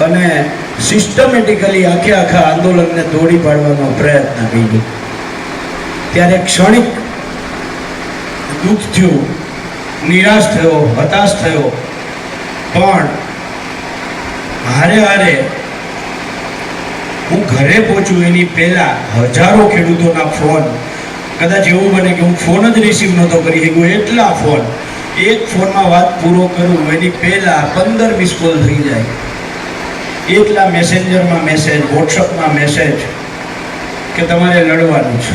અને સિસ્ટમેટિકલી આખા આંદોલનને તોડી પાડવાનો પ્રયત્ન કર્યો. ત્યારે ક્ષણિક દુઃખ થયું, નિરાશ થયો, હતાશ થયો, પણ હારે હું ઘરે પહોંચું એની પહેલા હજારો ખેડૂતોના ફોન, કદાચ એવું બને કે હું ફોન જ રિસીવ નહોતો કરી શક્યો, એટલા ફોન, એક ફોનમાં વાત પૂરો કરું એની પહેલા 15 મિસ કોલ થઈ જાય, એટલા મેસેન્જરમાં મેસેજ, વોટ્સઅપમાં મેસેજ કે તમારે લડવાનું છે.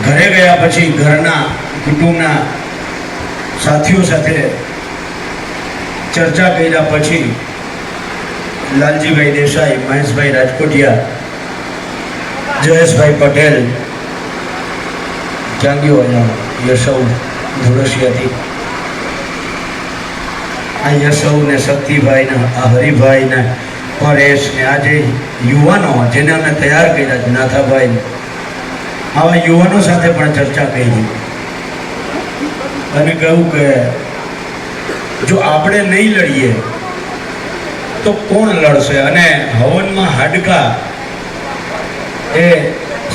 ઘરે ગયા પછી ઘરના કુટુંબના સાથીઓ સાથે ચર્ચા કર્યા પછી લાલજીભાઈ દેસાઈ, મહેશભાઈ રાજકોટિયા, જયેશભાઈ પટેલ, જાગ્યો અહીંયા યશવ ધોળસિયાથી, આ યશવ ને શક્તિભાઈ ને આ હરિભાઈ ને પરેશ ને આજે યુવાનો જેને અમે તૈયાર કર્યા છે, નાથાભાઈ, આવા યુવાનો સાથે પણ ચર્ચા કરી અને કહ્યું કે જો આપણે નહીં લડીએ તો કોણ લડશે? અને હવનમાં હાડકા એ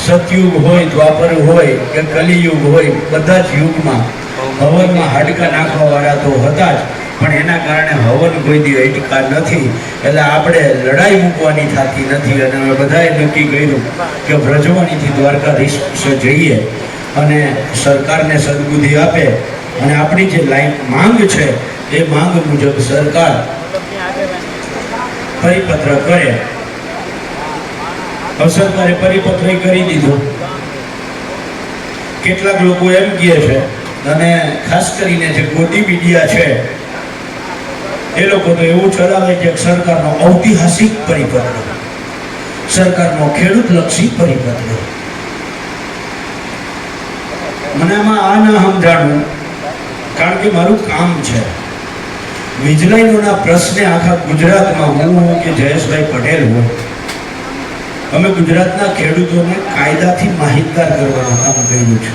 સતયુગ હોય, દ્વાપર હોય કે કલિયુગ હોય, બધા જ યુગમાં હવનમાં હાડકા નાખવા વાળા તો હતા જ, પણ એના કારણે હવન કોઈ દી અટકા નથી. એટલે આપણે લડાઈ મૂકવાની થતી નથી. અને અમે બધાએ નક્કી કર્યું કે વ્રજવાણીથી દ્વારકાધીશ જઈએ અને સરકારને સદબુદ્ધિ આપે અને આપણી જે માંગ છે એ માંગ મુજબ સરકાર પરિપત્ર કરે. સરકારે પરિપત્ર કરી દીધો. કેટલાક લોકો એમ કહે છે, અને ખાસ કરીને જે ગોદી મીડિયા છે એ લોકો તો એવું ચલાવે છે કે સરકારનો ઐતિહાસિક પરિપત્ર, સરકારનો ખેડૂતલક્ષી પરિપત્ર. મને આમાં આ ના સમજાણું, કારણ કે મારું કામ છે વીજળીના પ્રશ્ને આખા ગુજરાતમાં હું કે જયેશભાઈ પટેલ હોય, અમે ગુજરાતના ખેડૂતોને કાયદાથી માહિતગાર કરવાનું કામ કર્યું છે.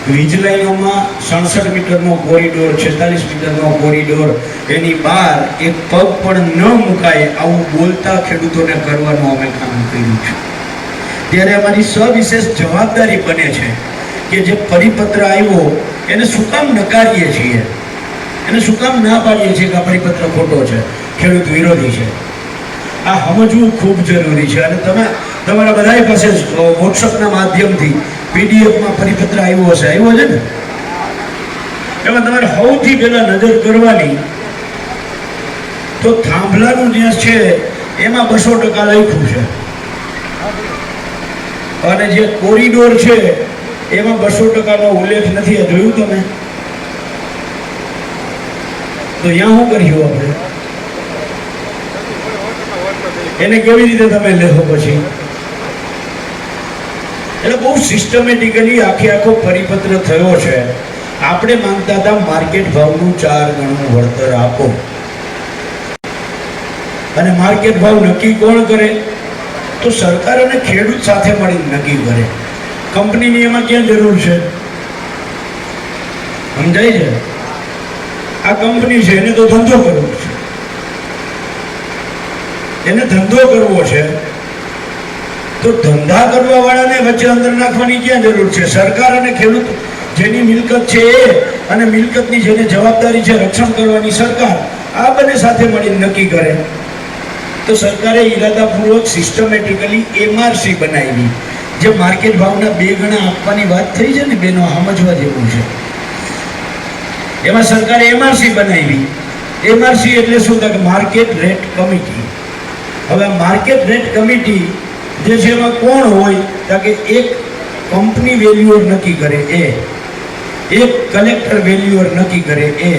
વીજ લાઈનોમાં 67 મીટરનો કોરિડોર, 46 મીટરનો કોરિડોર, એની બહાર એક પગ પણ ન મુકાય આવું બોલતા ખેડૂતોને કરવાનું અમે કામ કર્યું છે. ત્યારે અમારી સવિશેષ જવાબદારી બને છે કે જે પરિપત્ર આવ્યો એને શું કામ નકારીએ છીએ, એને શું કામ ના પાડીએ છીએ કે આ પરિપત્ર ખોટો છે, ખેડૂત વિરોધી છે. આ સમજવું ખૂબ જરૂરી છે. અને તમે તમારા બધા પાસે વોટ્સઅપના માધ્યમથી પીડીએફમાં પરિપત્ર આવ્યો હશે, આવ્યો છે ને? એમાં તમારે સૌથી પહેલા નજર કરવાની તો થાંભલાનું જે છે એમાં 200% લખ્યું છે, અને જે કોરિડોર છે એમાં 200%નો ઉલ્લેખ નથી. જોયું તમે? તો અહીંયા શું કર્યું આપણે? એને કેવી રીતે તમે લેખો પછી? એટલે બહુ સિસ્ટમેટિકલી આખો પરિપત્ર થયો છે. આપણે માંગતા હતા માર્કેટ ભાવનું 4 ગણું વળતર આપો, અને માર્કેટ ભાવ નક્કી કોણ કરે? તો સરકાર અને ખેડૂત સાથે મળીને નક્કી કરે. કંપનીની એમાં ક્યાં જરૂર છે? સમજાય છે? આ કંપની છે, એને તો ધંધો કરવો છે, એને ધંધો કરવો છે, તો ધંધા કરવા વાળાને વચ્ચે અંદર નાખવાની ક્યાં જરૂર છે? સરકાર અને ખેડૂત જેની મિલકત છે એ અને મિલકતની જેને જવાબદારી છે રક્ષણ કરવાની સરકાર, આ બંને સાથે મળીને નક્કી કરે. તો સરકારે ઈરાદાપૂર્વક સિસ્ટમેટિકલી એમઆરસી બનાવી, જે માર્કેટ ભાવના 2 ગણા આપવાની વાત થઈ છે ને બેનો, સમજવા જેવું છે. એમાં સરકારે એમઆરસી બનાવી. એમઆરસી એટલે શું થાય? Market rate committee. હવે માર્કેટ રેટ કમિટી જે છે એમાં કોણ હોય? કે એક કંપની વેલ્યુઅર નક્કી કરે એ, એક કલેક્ટર વેલ્યુઅર નક્કી કરે એ,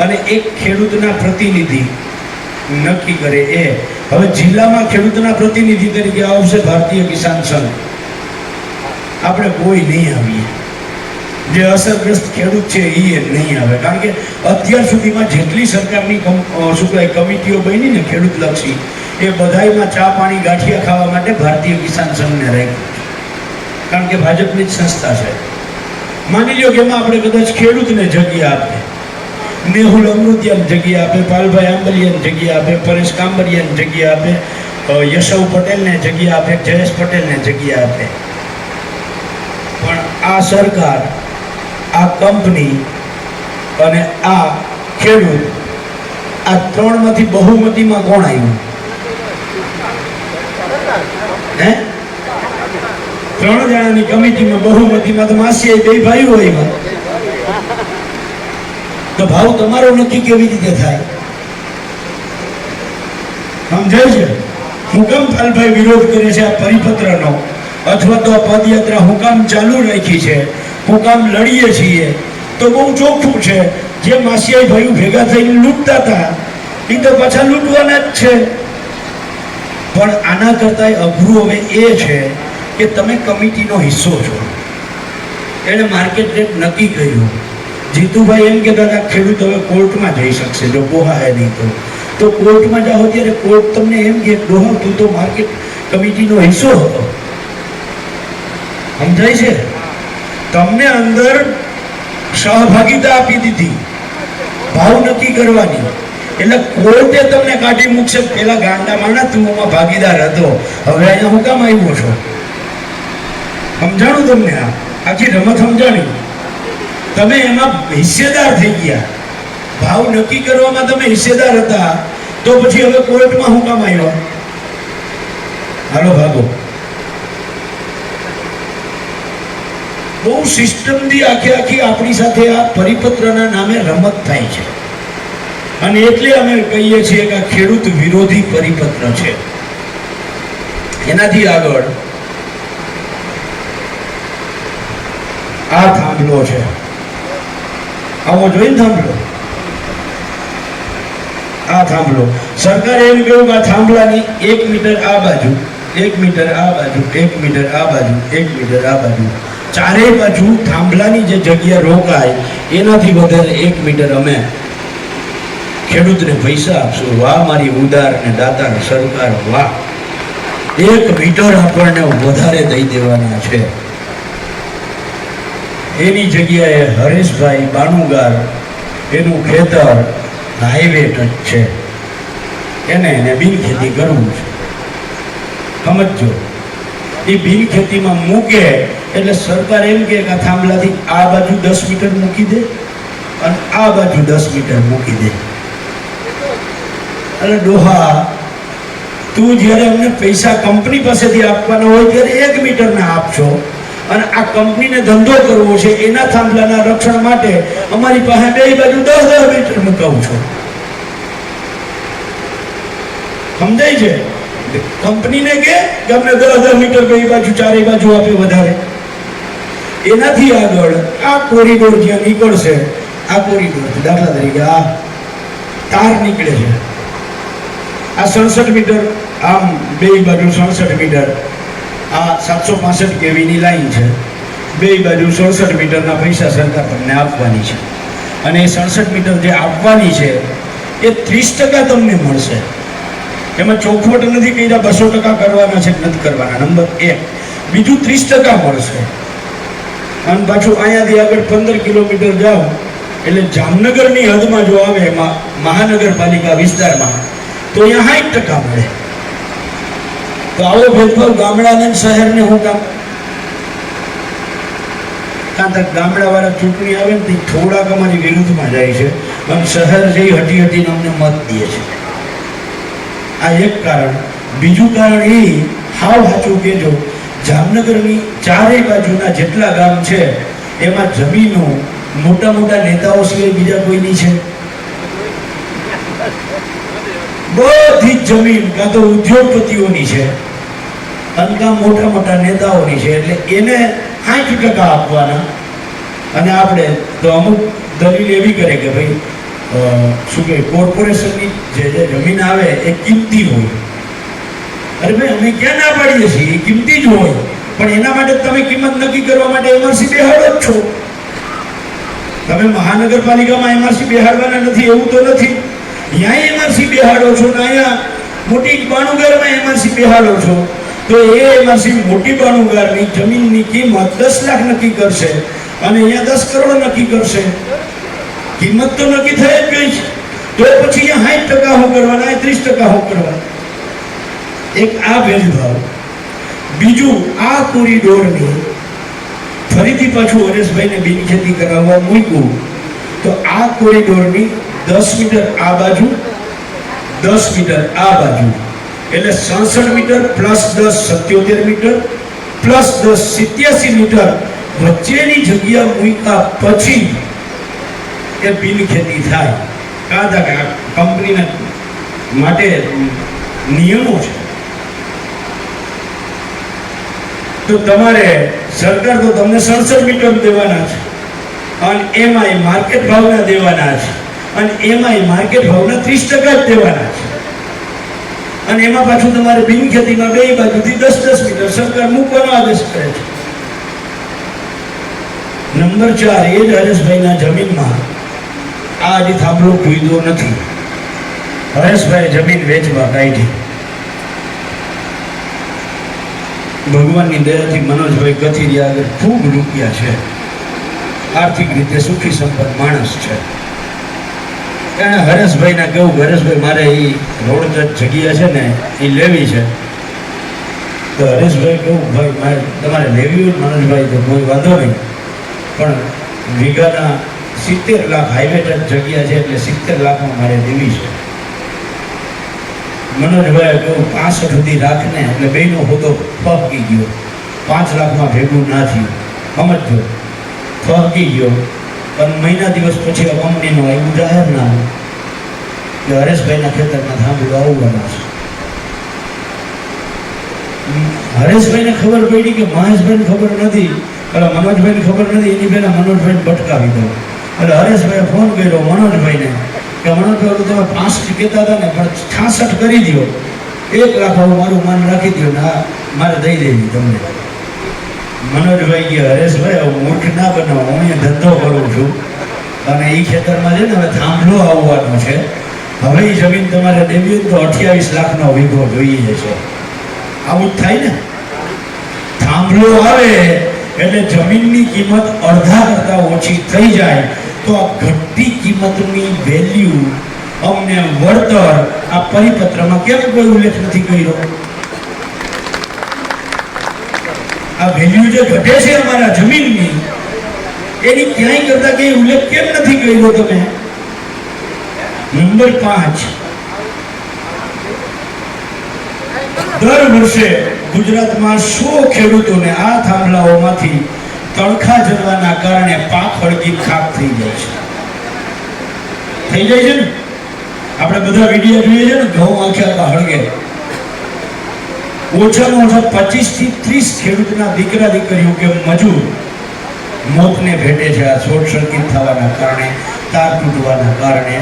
અને એક ખેડૂતના પ્રતિનિધિ નક્કી કરે એ. હવે જિલ્લામાં ખેડૂતના પ્રતિનિધિ તરીકે આવશે ભારતીય કિસાન સંઘ. આપણે કોઈ નહીં આવીએ, જે અસરગ્રસ્ત ખેડૂત છે એ નહીં આવે, કારણ કે અત્યાર સુધીમાં જેટલી સરકારની કમિટીઓ બની ને ખેડૂત લક્ષી, એ બધાયમાં ચા પાણી ગાંઠિયા ખાવા માટે ભારતીય કિસાન સંઘને રાખ્યું, કારણ કે ભાજપની જ સંસ્થા છે. માની લો કે એમાં આપણે કદાચ ખેડૂતને જગ્યા આપીએ, મેહુલ અમૃતિયાની જગ્યા આપે, પાલભાઈ આંબલિયાની જગ્યા આપે, પરેશ કાંબરિયાની જગ્યા આપે, યશવ પટેલને જગ્યા આપે, જયેશ પટેલને જગ્યા આપે. પણ આ સરકાર, આ કંપની અને આ ખેડૂત, આ ત્રણમાંથી બહુમતીમાં કોણ આવ્યું? હે? 3 જણાની કમિટીમાં બહુમતીમાં તો માસી બે ભાઈઓ આવ્યા. તો ભાવ તમારો નક્કી કેવી રીતે થાય? સમજાય છે? હું કામ પાલભાઈ વિરોધ કરે છે આ પરિપત્રનો, અથવા તો આ પદયાત્રા હું કામ ચાલુ રાખી છે, હું કામ લડીએ છીએ? તો બહુ ચોખ્ખું છે, જે માસિયાઈ ભાઈઓ ભેગા થઈને લૂંટતા હતા એ તો પાછા લૂંટવાના જ છે. પણ આના કરતા અઘરું હવે એ છે કે તમે કમિટીનો હિસ્સો છો. એણે માર્કેટ રેટ નક્કી કર્યું. જીતુભાઈ એમ કહેતા હતા ખેડૂત હવે કોર્ટમાં જઈ શકશે જો પોહાય નહીં તો કોર્ટમાં જાઓ ત્યારે કોર્ટ તમને એમ કે ડોહા તું તો માર્કેટ કમિટીનો હિસ્સો હતો. સમજાય છે? તમને અંદર સહભાગિતા આપી દીધી ભાવ નક્કી કરવાની, એટલે કોર્ટે તમને કાઢી મૂકશે. પેલા ગાંડા માણા તું એમાં ભાગીદાર હતો, હવે અહીંયા હું કામ આવ્યો છો? સમજાણું તમને? આખી રમત સમજાણી. તમે એમાં હિસ્સેદાર થઈ ગયા, ભાવ નક્કી કરવામાં તમે હિસ્સેદાર હતા, તો પછી હવે કોર્ટમાં હું કામ આવ્યા? હાલો ભાગો. બહુ સિસ્ટમથી આખી આપણી સાથે આ પરિપત્રના નામે રમત થાય છે. અને એટલે અમે કહીએ છીએ કે આ ખેડૂત વિરોધી પરિપત્ર છે. એનાથી આગળ આ થાંભલો છે. આવો જોઈને થાંભલો, આ થાંભલો સરકારે એમ કહ્યું કે આ થાંભલાની 1 મીટર આ બાજુ, 1 મીટર આ બાજુ, 1 મીટર આ બાજુ, 1 મીટર આ બાજુ, ચારેય બાજુ થાંભલાની જે જગ્યા રોકાય એનાથી વધારે 1 મીટર અમે ખેડૂતને પૈસા આપશું. વાહ મારી ઉદાર ને દાતાર સરકાર, વાહ! 1 મીટર આપણને વધારે દઈ દેવાના છે. એની જગ્યાએ હરેશભાઈ બાનુગાર, એનું ખેતર હાઈવે ટચ છે, એને બિનખેતી કરવું છે. સમજો, એ બિનખેતીમાં મૂકે એટલે સરકાર એમ કે આ થાંભલાથી આ બાજુ 10 મીટર મૂકી દે અને આ બાજુ 10 મીટર મૂકી દે. એટલે ડોહા, તું જ્યારે અમને પૈસા કંપની પાસેથી આપવાના હોય ત્યારે 1 મીટરના આપશો, અને આ કંપનીને ધંધો કરવો છે એના થાંભલાના રક્ષણ માટે અમારી પાસે બે બાજુ 10-10 મીટર મુકાવું છો. સમજાય છે? કંપનીને કે અમને 10-10 મીટર બે બાજુ ચારે બાજુ આપે વધારે. એનાથી આગળ આ કોરિડોર જ્યાં નીકળશે, આ કોરિડોર દાખલા તરીકે આ તાર નીકળે છે, આ 67 મીટર, આમ બે બાજુ 67 મીટર, આ 765 કેવીની લાઈન છે, બે બાજુ 67 મીટરના પૈસા સરકાર તમને આપવાની છે. અને એ 67 મીટર જે આપવાની છે એ 30% તમને મળશે. એમાં ચોખવટ નથી કર્યા 200% કરવાના છે નથી કરવાના, નંબર 1. બીજું 30% મળશે. અને પાછું અહીંયાથી આગળ 15 કિલોમીટર જાઓ એટલે જામનગરની હદમાં જો આવે એમાં મહાનગરપાલિકા વિસ્તારમાં, તો અહીંયા 60% મળે. તો આવો ભેદભાવ ગામડાને શહેરને હું કામ? કારણ કે ગામડાવાળા ચૂંટણી આવે ને તે થોડાક અમારી વિરુદ્ધમાં જાય છે અને શહેર જઈ હટીને અમને મત દે છે. આ એક કારણ. બીજું કારણ એ, હાવ સાચું કહેજો, જામનગરની ચારેય બાજુના જેટલા ગામ છે એમાં જમીનો મોટા મોટા નેતાઓ સિવાય બીજા કોઈની છે? બધી જ જમીન કાં તો ઉદ્યોગપતિઓની છે અને કાં મોટા મોટા નેતાઓની છે. એટલે એને 60% આપવાના. અને આપણે તો અમુક દલીલ એવી કરે કે ભાઈ શું કહે, કોર્પોરેશનની જે જમીન આવે એ કિંમતી હોય. અરે ભાઈ, અમે ક્યાં ના પાડીએ છીએ, એ કિંમતી જ હોય, પણ એના માટે તમે કિંમત નક્કી કરવા માટે એમઆરસી બેહાડો જ છો. તમે મહાનગરપાલિકામાં એમઆરસી બેહાડવાના નથી એવું તો નથી. અહીંયા એમઆરસી બેહાડો છો ને અહીંયા મોટી બાણુગારમાં એમઆરસી બેહાડો છો, તો એ એમઆરસી મોટી બાણુગારની જમીનની કિંમત 10 લાખ નક્કી કરશે અને અહીંયા 10 કરોડ નક્કી કરશે. કિંમત તો નક્કી થઈ જ ગઈ છે, તો પછી અહીંયા 60% હું કરવાના, 30% હું કરવાના. એક આ ભેદભાવ. બીજું, આ કોરિડોરની ફરીથી પાછું હરેશભાઈને બિનખેતી કરાવવા મૂક્યું તો આ કોરિડોરની 10 મીટર આ બાજુ, 10 મીટર આ બાજુ, એટલે 66 metre plus 10 77 metre plus 10 87 metre વચ્ચેની જગ્યા મૂક્યા પછી એ બિનખેતી થાય. કાદા કે કંપનીના માટે નિયમો છે. તો તમારે સરકાર તો તમને 67 મીટર દેવાના છે અને એમાંય માર્કેટ ભાવના દેવાના છે અને એમાંય માર્કેટ ભાવના 30% જ દેવાના છે અને એમાં પાછું તમારે બિનખેતીમાં બે બાજુથી 10-10 મીટર સરકાર મૂકવાનો આદેશ કરે છે. નંબર 4, એ જ હરેશભાઈના જમીનમાં આ હજી થાંભલો ખુલ્યો નથી. હરેશભાઈ જમીન વેચવા કાઢી. ભગવાનની દયાથી મનોજભાઈ કથિરિયા આગળ ખૂબ રૂપિયા છે, આર્થિક રીતે સુખી સંપન્ન માણસ છે. એને હરેશભાઈને કહ્યું, હરેશભાઈ મારે એ રોડ જગ્યા છે ને એ લેવી છે. તો હરેશભાઈ કહ્યું, ભાઈ મારે તમારે લેવી હોય મનોજભાઈ તો કોઈ વાંધો નહીં, પણ વીઘાના 70 લાખ હાઈવે ટચ જગ્યા છે એટલે 70 લાખમાં મારે દેવી છે. મનોજભાઈએ કહ્યું 65 સુધી રાખને, એટલે બેનો હોદો ફહકી ગયો. 5 લાખમાં ભેગું ના થયું. સમજો, ફહકી ગયો. પણ મહિના દિવસ પછી આ કંપનીનો એવું જાહેરનામું કે હરેશભાઈના ખેતરમાં થાંભલો આવવાનો છે. હરેશભાઈને ખબર પડી કે મહેશભાઈને ખબર નથી, એટલે મનોજભાઈને ખબર નથી, એની પહેલા મનોજભાઈને ભટકાવી દો. એટલે હરેશભાઈએ ફોન કર્યો મનોજભાઈને કે મનોજભાઈ તમે 65 કહેતા હતા ને, પણ 66 કરી દો, 1 લાખ આવું મારું માન રાખી દો ને મારે દઈ દેવી તમને. મનોજભાઈ કે હરેશભાઈ હું મૂર્ખ ના બનાવો, હું અહીંયા ધંધો કરું છું અને એ ખેતરમાં છે ને હવે થાંભલો આવવાનો છે, હવે એ જમીન તમારે દેવી તો 28 લાખનો વીઘો જોઈએ છે. આવું જ થાય ને, થાંભલો આવે એટલે જમીનની કિંમત અડધા કરતાં ઓછી થઈ જાય તો આ ઘટતી કિંમતની વેલ્યુ અમને વળતર આ પરિપત્રમાં કેમ કોઈ ઉલ્લેખ નથી કર્યો? આ વેલ્યુ જે ઘટે છે અમારા જમીનની એની ક્યાંય કરતા કઈ ઉલ્લેખ કેમ નથી કર્યો તમે? નંબર 5, દર વર્ષે ગુજરાતમાં 100 ખેડૂતોને આ થાંભલાઓમાંથી તણખા જરવાના કારણે પાક હળગી ખાક થઈ જાય છે. થઈ જાય છે ને, આપણે બધા વિડીયો જોઈએ છે ને, ઘઉં આખા હળગે. ઓછામાં ઓછા 25 થી 30 ખેડૂતના દીકરા દીકરીઓ કે મજૂર મોતને ભેટે છે આ શોર્ટ સર્કિટ થવાના કારણે, તાર તૂટવાના કારણે.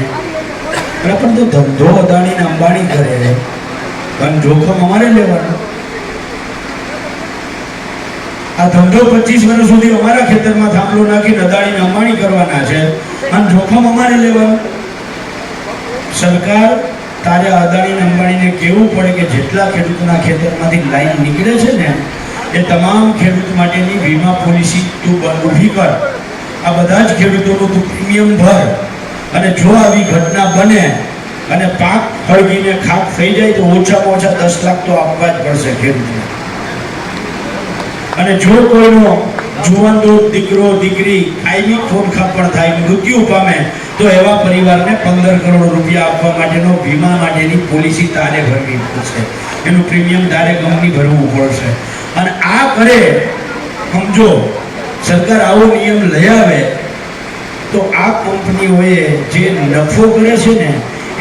પણ તો ધંધો અદાણી ને અંબાણી કરે છે અને જોખમ અમારે લેવાનું. આ ધંધો 25 વર્ષ સુધી અમારા ખેતરમાં થાંભલો નાખીને અદાણીને અંબાણી કરવાના છે અને જોખમ અમારે લેવાનું. સરકાર તારે અદાણીને અંબાણીને કહેવું પડે કે જેટલા ખેડૂતોના ખેતરમાંથી લાઈન નીકળે છે ને એ તમામ ખેડૂત માટેની વીમા પોલિસી તું ઊભી કર. આ બધા જ ખેડૂતોનું તું પ્રીમિયમ ભર અને જો આવી ઘટના બને અને પાક હળગીને ખાક થઈ જાય તો ઓછામાં ઓછા 10 લાખ તો આપવા જ પડશે ખેડૂતને. અને જો કોઈનો જુવાન દીકરો દીકરી કાયમી ખોનખાપ પણ થાય, મૃત્યુ પામે તો એવા પરિવારને 15 કરોડ રૂપિયા આપવા માટેનો વીમા માટેની પોલિસી તારે ભરવી પડશે. એનું પ્રીમિયમ તારે કંપની ભરવું પડશે. અને આ કરે, સમજો સરકાર આવો નિયમ લઈ આવે તો આ કંપનીઓએ જે નફો કરે છે ને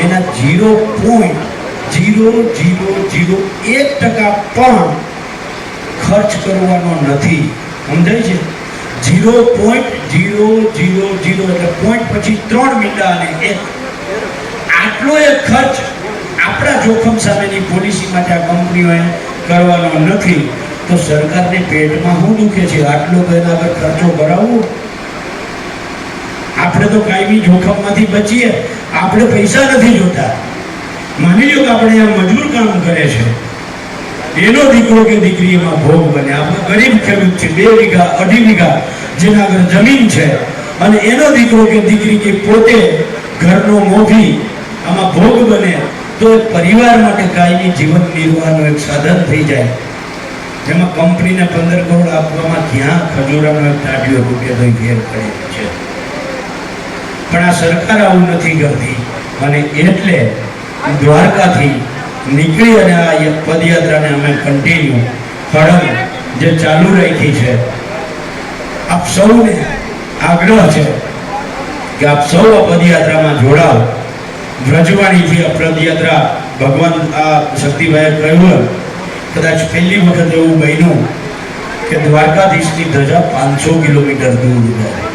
એના 0.0001% પણ ખર્ચ કરવાનો નથી. સમજાય છે? 0.000 એટલે પોઈન્ટ પછી 3 મીંડા અને 1 આટલો એક ખર્ચ આપણા જોખમ સામેની પોલિસી માટે આ કંપનીઓએ કરવાનો નથી. તો સરકારને પેટમાં શું દુખે છે? આટલો તો એના પર ખર્ચો કરાવવો. આપણે તો કાયમી જોખમમાંથી બચીએ, આપણે પૈસા નથી જોતા. માની લો કે આપણે આ મજૂર કામ કરે છે, એનો દીકરો કે દીકરી એમાં ભોગ બને. આપણે ગરીબ ખેડૂત છે, 2 વીઘા 2.5 વીઘા જેના આગળ જમીન છે અને એનો દીકરો કે દીકરી કે પોતે ઘરનો મોભી આમાં ભોગ બને તો એ પરિવાર માટે કાયમી જીવન નિર્વાહનું એક સાધન થઈ જાય. જેમાં કંપનીને 15 કરોડ આપવામાં ક્યાં ખજૂરાનો એક તાટીઓ રૂપિયા તો ઘેર પડેલો છે. પણ આ સરકાર આવું નથી કરતી અને એટલે દ્વારકાથી નીકળી અને આ પદયાત્રાને અમે કન્ટિન્યુ હળંગ જે ચાલુ રાખી છે. આપ સૌને આગ્રહ છે કે આપ સૌ આ પદયાત્રામાં જોડાઓ. વ્રજવાણીથી આ પદયાત્રા ભગવાન આ શક્તિભાઈએ કહ્યું કદાચ પહેલી વખત એવું બન્યું કે દ્વારકાધીશની ધજા 500 કિલોમીટર દૂર જાય.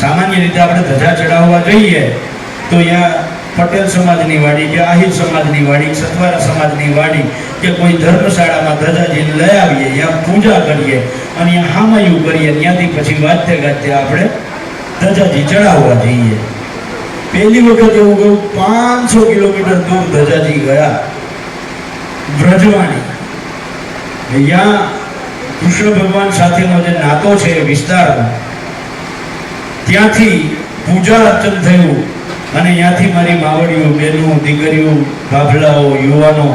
સામાન્ય રીતે આપણે ધજા ચડાવવા જઈએ તો અહીંયા પટેલ સમાજની વાડી કે આહિર સમાજની વાડી, સતવારા સમાજની વાડી કે કોઈ ધર્મશાળામાં ધજાજીને લઈ આવીએ, ત્યાં પૂજા કરીએ અને ત્યાં હામયું કરીએ, ત્યાંથી પછી વાજતે ગાજતે આપણે ધજાજી ચડાવવા જઈએ. પહેલી વખત એવું કહ્યું 500 કિલોમીટર દૂર ધજાજી ગયા. વ્રજવાણી અહીંયા કૃષ્ણ ભગવાન સાથેનો જે નાતો છે વિસ્તારમાં, ત્યાંથી પૂજા અર્ચન થયું અને ત્યાંથી મારી માવડીઓ, બહેનો, દીકરીઓ, ભાભલાઓ, યુવાનો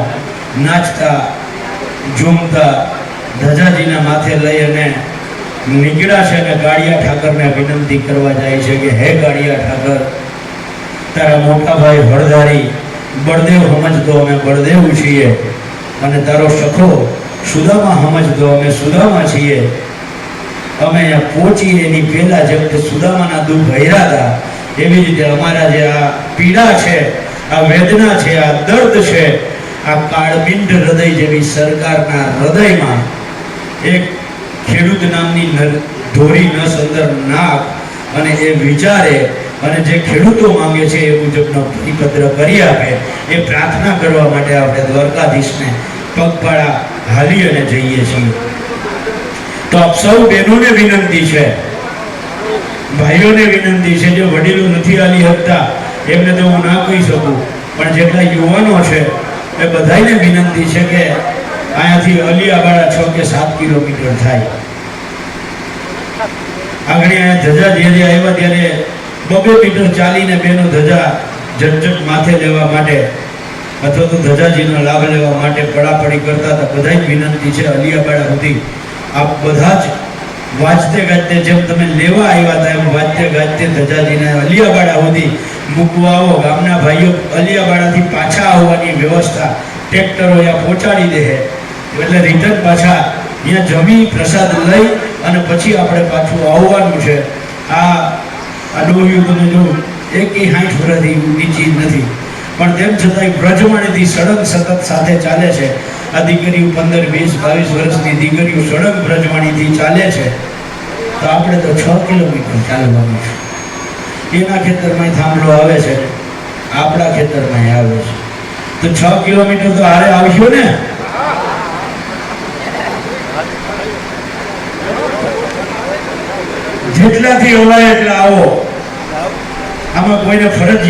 નાચતા ઝૂમતા ધજાજીના માથે લઈ અને નીકળ્યા છે અને ગાડિયા ઠાકરને વિનંતી કરવા જાય છે કે હે ગાડિયા ઠાકર, તારા મોટા ભાઈ હળધારી બળદેવ સમજતો અમે બળદેવ છીએ અને તારો સખો સુદામા સમજતો અમે સુદામા છીએ. અમે અહીંયા પહોંચીએ એની પહેલા જેમ કે સુદામાના દુઃખ હર્યા હતા એવી રીતે અમારા જે આ પીડા છે, આ વેદના છે, આ દર્દ છે, આ કાળબિંડ હૃદય જેવી સરકારના હૃદયમાં એક ખેડૂત નામની ધોરી નસ અંદર નાખ અને એ વિચારે અને જે ખેડૂતો માંગે છે એ મુજબનો પરિપત્ર કરી આપે એ પ્રાર્થના કરવા માટે આપણે દ્વારકાધીશને પગપાળા હાલી અને જઈએ છીએ. તો આપ સૌ બહેનોને વિનંતી છે, ભાઈઓને વિનંતી છે, જે વડીલો નથી હાલી શકતા એમને તો હું ના કહી શકું, પણ જેટલા યુવાનો છે એ બધાને વિનંતી છે કે અહીંયાથી અલિયાવાડા 6 કે 7 કિલોમીટર થાય. આગળ અહીંયા ધજા જ્યારે આવ્યા ત્યારે 2 મીટર ચાલીને બેનો ધજા ઝટઝટ માથે લેવા માટે અથવા તો ધજાજીનો લાભ લેવા માટે પડાપડી કરતા હતા. બધાય વિનંતી છે અલિયાવાડા સુધી આપ બધા જ વાજતે ગાજતે જેમ તમે લેવા આવ્યા હતા એમ વાજતે ગાજતે ધજાજીને અલિયાવાડા સુધી મૂકવા આવો. ગામના ભાઈઓ અલિયાવાડાથી પાછા આવવાની વ્યવસ્થા ટ્રેક્ટરો અહીંયા પહોંચાડી દે એટલે રિટર્ન પાછા અહીંયા જમી પ્રસાદ લઈ અને પછી આપણે પાછું આવવાનું છે. આ ડોહ્યું તમે જો 60 વર્ષથી નીચી નથી, પણ તેમ છતાંય વ્રજવાણીથી સળંગ સતત સાથે ચાલે છે. આ દીકરીઓ 15, 20, 22 વર્ષની દીકરીઓ સળંગ વ્રજવાણીથી ચાલે છે. તો આપણે તો 6 કિલોમીટર ચાલવાનું છે. એના ખેતરમાં થાંભલો આવે છે, આપણા ખેતરમાં આવે છે, તો 6 કિલોમીટર તો હારે આવશો ને. જેટલાથી અવાય એટલા આવો. આમાં કોઈને ફરજ